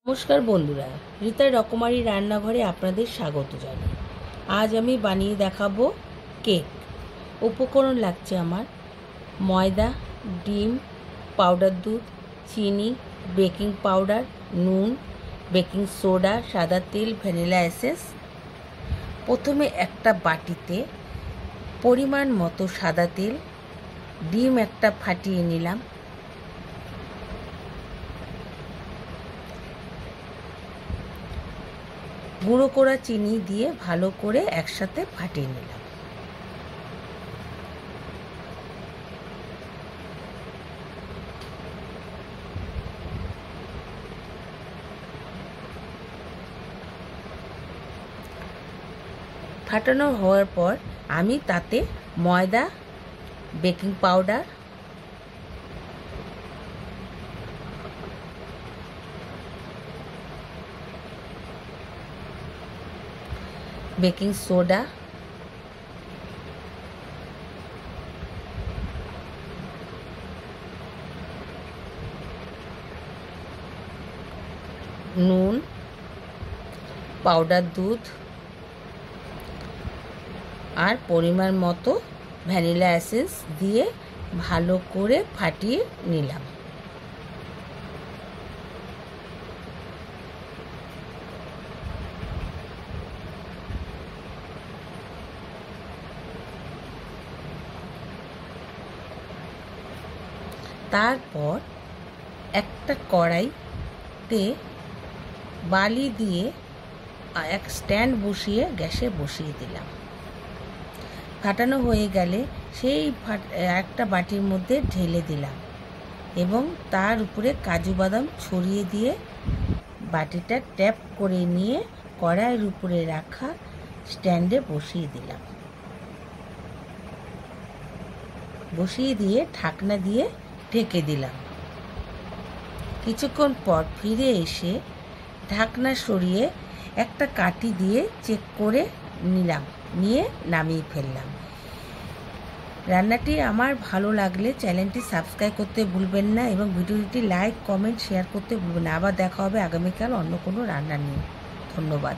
নমস্কার বন্ধুরা, রিতার রকমারি রান্নাঘরে আপনাদের স্বাগত জানাই। আজ আমি বানিয়ে দেখাবো কেক। উপকরণ লাগছে আমার ময়দা, ডিম, পাউডার দুধ, চিনি, বেকিং পাউডার, নুন, বেকিং সোডা, সাদা তেল, ভ্যানিলা এসেন্স। প্রথমে একটা বাটিতে পরিমাণ মতো সাদা তেল, ডিম একটা ফাটিয়ে নিলাম, গুঁড়ো করা চিনি দিয়ে ভালো করে একসাথে ফাটিয়ে নিলাম। ফাটানো হওয়ার পর আমি তাতে ময়দা, বেকিং পাউডার, বেকিং সোডা, নুন, পাউডার দুধ আর পরিমাণ মতো ভ্যানিলা এসেন্স দিয়ে ভালো করে ফাটিয়ে নিলাম। তারপর একটা কড়াইতে বালি দিয়ে এক স্ট্যান্ড বসিয়ে গ্যাসে বসিয়ে দিলাম। ফাটানো হয়ে গেলে সেই একটা বাটির মধ্যে ঢেলে দিলাম এবং তার উপরে কাজু বাদাম ছড়িয়ে দিয়ে বাটিটা ট্যাপ করে নিয়ে কড়াইয়ের উপরে রাখা স্ট্যান্ডে বসিয়ে দিলাম। বসিয়ে দিয়ে ঢাকনা দিয়ে ঢেকে দিলাম। কিছুক্ষণ পর ফিরে এসে ঢাকনা সরিয়ে একটা কাঠি দিয়ে চেক করে নিলাম, নিয়ে নামিয়ে ফেললাম। রান্নাটি আমার ভালো লাগলে চ্যানেলটি সাবস্ক্রাইব করতে ভুলবেন না এবং ভিডিওটি লাইক, কমেন্ট, শেয়ার করতে ভুলবেন না। আবার দেখা হবে আগামীকাল অন্য কোনো রান্না নিয়ে। ধন্যবাদ।